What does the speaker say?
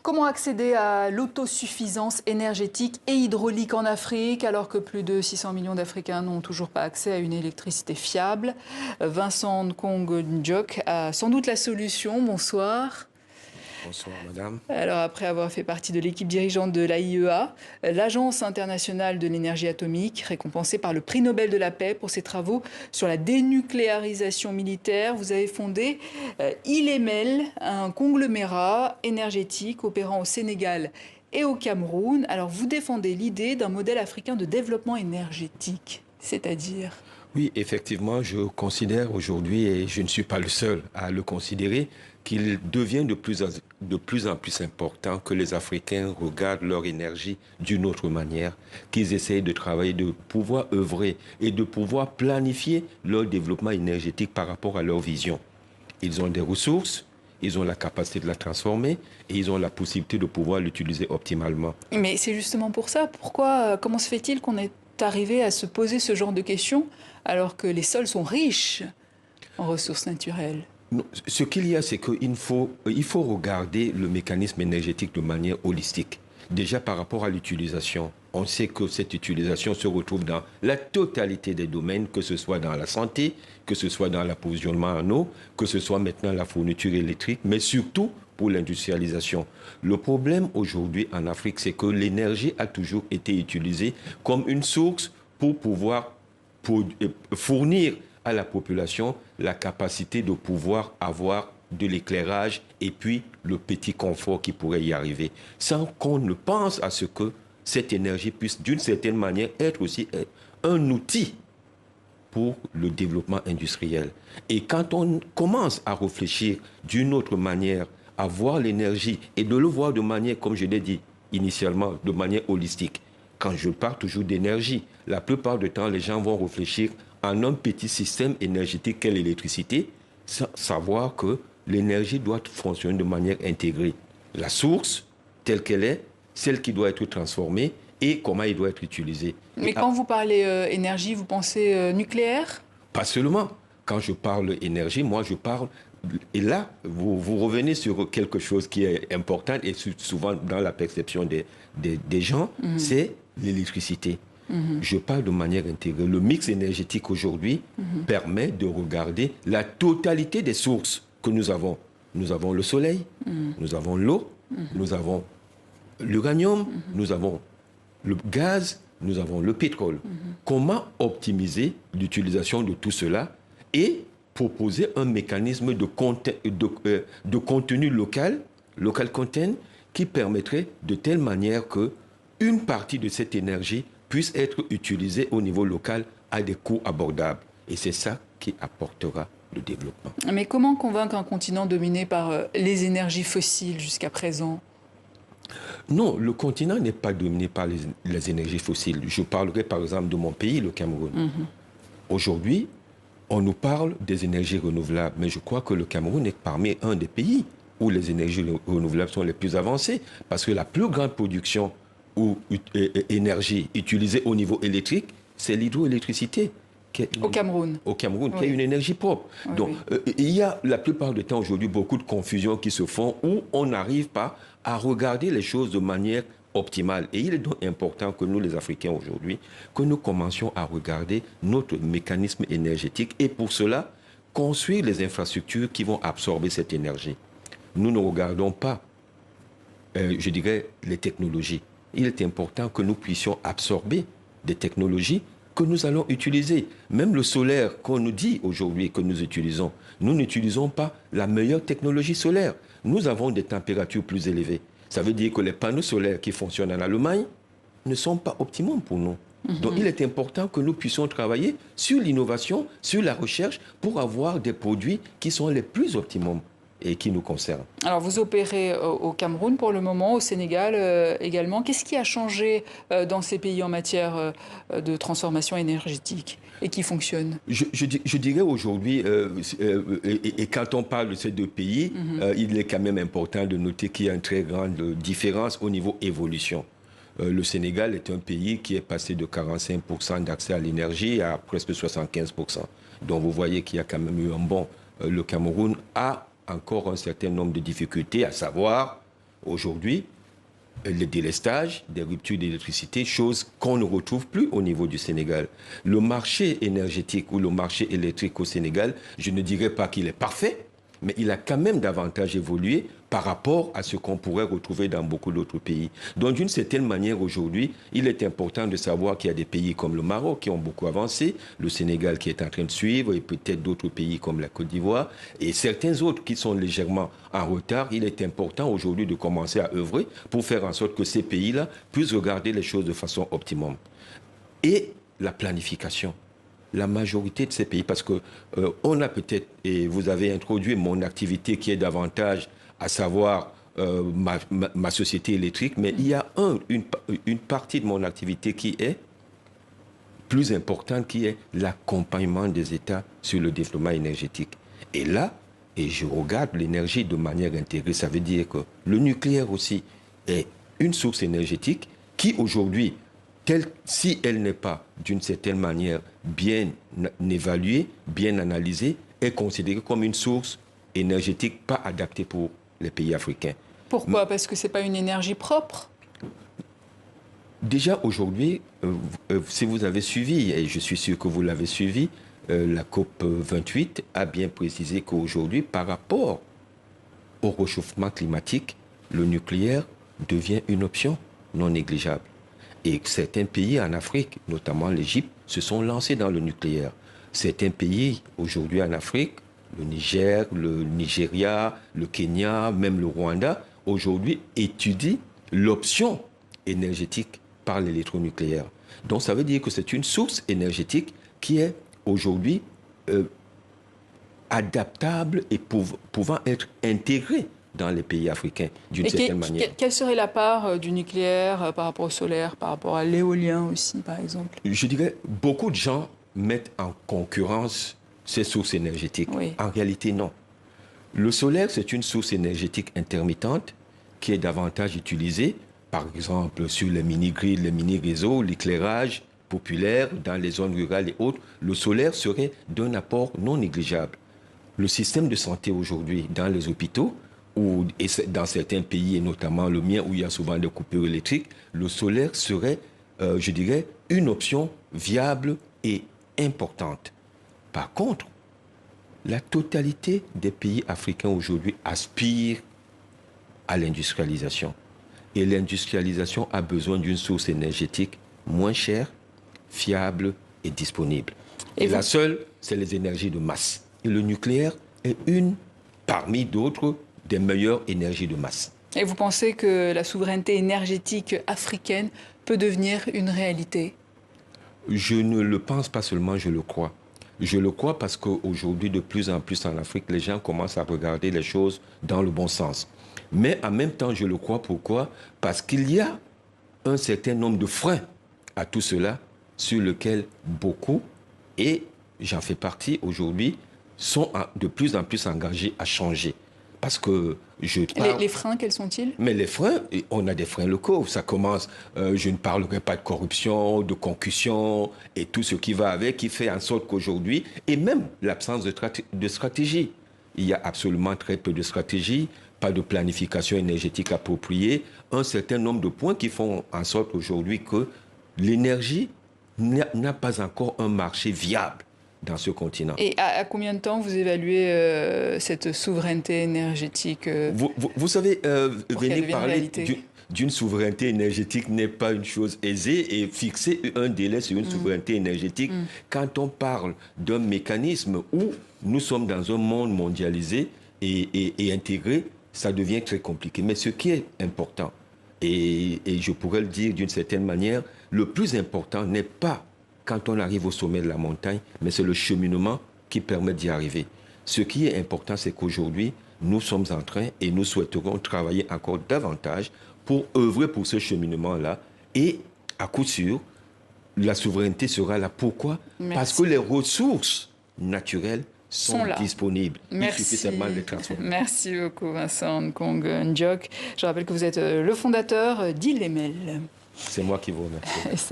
Comment accéder à l'autosuffisance énergétique et hydraulique en Afrique alors que plus de 600 millions d'Africains n'ont toujours pas accès à une électricité fiable? Vincent Nkong-Njok a sans doute la solution. Bonsoir. Bonsoir, madame. Alors, après avoir fait partie de l'équipe dirigeante de l'AIEA, l'Agence internationale de l'énergie atomique, récompensée par le prix Nobel de la paix pour ses travaux sur la dénucléarisation militaire, vous avez fondé ILEMEL, un conglomérat énergétique opérant au Sénégal et au Cameroun. Alors, vous défendez l'idée d'un modèle africain de développement énergétique, c'est-à-dire? Oui, effectivement, je considère aujourd'hui, et je ne suis pas le seul à le considérer, qu'il devient de plus en plus important que les Africains regardent leur énergie d'une autre manière, qu'ils essayent de travailler, de pouvoir œuvrer et de pouvoir planifier leur développement énergétique par rapport à leur vision. Ils ont des ressources, ils ont la capacité de la transformer et ils ont la possibilité de pouvoir l'utiliser optimalement. Mais c'est justement pour ça. Comment se fait-il qu'on est arrivé à se poser ce genre de questions alors que les sols sont riches en ressources naturelles? Non, ce qu'il y a, c'est qu'il faut regarder le mécanisme énergétique de manière holistique. Déjà par rapport à l'utilisation, on sait que cette utilisation se retrouve dans la totalité des domaines, que ce soit dans la santé, que ce soit dans l'approvisionnement en eau, que ce soit maintenant la fourniture électrique, mais surtout pour l'industrialisation. Le problème aujourd'hui en Afrique, c'est que l'énergie a toujours été utilisée comme une source pour pouvoir fournir à la population la capacité de pouvoir avoir de l'éclairage et puis le petit confort qui pourrait y arriver, sans qu'on ne pense à ce que cette énergie puisse d'une certaine manière être aussi un outil pour le développement industriel. Et quand on commence à réfléchir d'une autre manière, à voir l'énergie et de le voir de manière, comme je l'ai dit initialement, de manière holistique, quand je parle toujours d'énergie, la plupart du temps, les gens vont réfléchir en un petit système énergétique qu'est l'électricité, savoir que l'énergie doit fonctionner de manière intégrée. La source, telle qu'elle est, celle qui doit être transformée et comment elle doit être utilisée. Mais quand vous parlez énergie, vous pensez nucléaire? Pas seulement. Quand je parle énergie, moi je parle... Et là, vous revenez sur quelque chose qui est important et souvent dans la perception des gens, c'est l'électricité. Je parle de manière intégrée. Le mix énergétique aujourd'hui permet de regarder la totalité des sources que nous avons. Nous avons le soleil, nous avons l'eau, nous avons l'uranium, nous avons le gaz, nous avons le pétrole. Comment optimiser l'utilisation de tout cela et proposer un mécanisme de contenu local content, qui permettrait de telle manière qu'une partie de cette énergie puisse être utilisée au niveau local à des coûts abordables. Et c'est ça qui apportera le développement. Mais comment convaincre un continent dominé par les énergies fossiles jusqu'à présent? Non, le continent n'est pas dominé par les énergies fossiles. Je parlerai par exemple de mon pays, le Cameroun. Aujourd'hui, on nous parle des énergies renouvelables, mais je crois que le Cameroun est parmi un des pays où les énergies renouvelables sont les plus avancées, parce que la plus grande production ou énergie utilisée au niveau électrique, c'est l'hydroélectricité. Au Cameroun. Au Cameroun, oui. Qui est une énergie propre. Oui, donc, il y a la plupart du temps aujourd'hui beaucoup de confusions qui se font où on n'arrive pas à regarder les choses de manière optimale. Et il est donc important que nous, les Africains aujourd'hui, que nous commencions à regarder notre mécanisme énergétique et pour cela, construire les infrastructures qui vont absorber cette énergie. Nous ne regardons pas, je dirais, les technologies. Il est important que nous puissions absorber des technologies que nous allons utiliser. Même le solaire qu'on nous dit aujourd'hui que nous utilisons, nous n'utilisons pas la meilleure technologie solaire. Nous avons des températures plus élevées. Ça veut dire que les panneaux solaires qui fonctionnent en Allemagne ne sont pas optimums pour nous. Donc il est important que nous puissions travailler sur l'innovation, sur la recherche, pour avoir des produits qui sont les plus optimums et qui nous concernent. Alors vous opérez au Cameroun pour le moment, au Sénégal également. Qu'est-ce qui a changé dans ces pays en matière de transformation énergétique et qui fonctionne? Je dirais aujourd'hui, et quand on parle de ces deux pays, il est quand même important de noter qu'il y a une très grande différence au niveau évolution. Le Sénégal est un pays qui est passé de 45% d'accès à l'énergie à presque 75%. Donc vous voyez qu'il y a quand même eu un bond. Le Cameroun a encore un certain nombre de difficultés, à savoir aujourd'hui le délestage, des ruptures d'électricité, chose qu'on ne retrouve plus au niveau du Sénégal. Le marché énergétique ou le marché électrique au Sénégal, je ne dirais pas qu'il est parfait, mais il a quand même davantage évolué par rapport à ce qu'on pourrait retrouver dans beaucoup d'autres pays. Donc, d'une certaine manière, aujourd'hui, il est important de savoir qu'il y a des pays comme le Maroc qui ont beaucoup avancé, le Sénégal qui est en train de suivre, et peut-être d'autres pays comme la Côte d'Ivoire, et certains autres qui sont légèrement en retard. Il est important aujourd'hui de commencer à œuvrer pour faire en sorte que ces pays-là puissent regarder les choses de façon optimum. Et la planification. La majorité de ces pays, parce que on a peut-être, et vous avez introduit mon activité qui est davantage, à savoir ma société électrique, mais il y a une partie de mon activité qui est plus importante, qui est l'accompagnement des États sur le développement énergétique. Et là, et je regarde l'énergie de manière intégrée, ça veut dire que le nucléaire aussi est une source énergétique qui aujourd'hui, si elle n'est pas d'une certaine manière bien évaluée, bien analysée, est considérée comme une source énergétique pas adaptée pour les pays africains. Pourquoi? Parce que ce n'est pas une énergie propre? Déjà aujourd'hui, si vous avez suivi, et je suis sûr que vous l'avez suivi, la COP 28 a bien précisé qu'aujourd'hui, par rapport au réchauffement climatique, le nucléaire devient une option non négligeable. Et certains pays en Afrique, notamment l'Égypte, se sont lancés dans le nucléaire. Certains pays aujourd'hui en Afrique, le Niger, le Nigeria, le Kenya, même le Rwanda, aujourd'hui étudient l'option énergétique par l'électronucléaire. Donc ça veut dire que c'est une source énergétique qui est aujourd'hui adaptable et pouvant être intégrée dans les pays africains d'une certaine manière. Quelle serait la part du nucléaire par rapport au solaire, par rapport à l'éolien aussi, par exemple? Je dirais, beaucoup de gens mettent en concurrence ces sources énergétiques. Oui. En réalité, non. Le solaire, c'est une source énergétique intermittente qui est davantage utilisée, par exemple, sur les mini-grids, les mini-réseaux, l'éclairage populaire dans les zones rurales et autres. Le solaire serait d'un apport non négligeable. Le système de santé aujourd'hui dans les hôpitaux, et dans certains pays, et notamment le mien, où il y a souvent des coupures électriques, le solaire serait, je dirais, une option viable et importante. Par contre, la totalité des pays africains aujourd'hui aspirent à l'industrialisation. Et l'industrialisation a besoin d'une source énergétique moins chère, fiable et disponible. Et la seule, c'est les énergies de masse. Et le nucléaire est une, parmi d'autres, des meilleures énergies de masse. Et vous pensez que la souveraineté énergétique africaine peut devenir une réalité? Je ne le pense pas seulement, je le crois. Je le crois parce qu'aujourd'hui, de plus en plus en Afrique, les gens commencent à regarder les choses dans le bon sens. Mais en même temps, je le crois. Pourquoi? Parce qu'il y a un certain nombre de freins à tout cela sur lequel beaucoup, et j'en fais partie aujourd'hui, sont de plus en plus engagés à changer. Parce que je parle... Les freins, quels sont-ils? Mais les freins, on a des freins locaux. Ça commence, je ne parlerai pas de corruption, de concussion et tout ce qui va avec, qui fait en sorte qu'aujourd'hui, et même l'absence de stratégie. Il y a absolument très peu de stratégie, pas de planification énergétique appropriée, un certain nombre de points qui font en sorte aujourd'hui que l'énergie n'a pas encore un marché viable dans ce continent. Et à combien de temps vous évaluez cette souveraineté énergétique vous savez, venir parler d'une souveraineté énergétique n'est pas une chose aisée, et fixer un délai sur une souveraineté énergétique, quand on parle d'un mécanisme où nous sommes dans un monde mondialisé et intégré, ça devient très compliqué. Mais ce qui est important, et je pourrais le dire d'une certaine manière, le plus important n'est pas quand on arrive au sommet de la montagne, mais c'est le cheminement qui permet d'y arriver. Ce qui est important, c'est qu'aujourd'hui, nous sommes en train et nous souhaiterons travailler encore davantage pour œuvrer pour ce cheminement-là. Et à coup sûr, la souveraineté sera là. Pourquoi? Parce que les ressources naturelles sont disponibles. Merci. Il suffit seulement de les transformer. Merci beaucoup, Vincent Nkong N'Djok. Je rappelle que vous êtes le fondateur d'Ilemel. C'est moi qui vous remercie.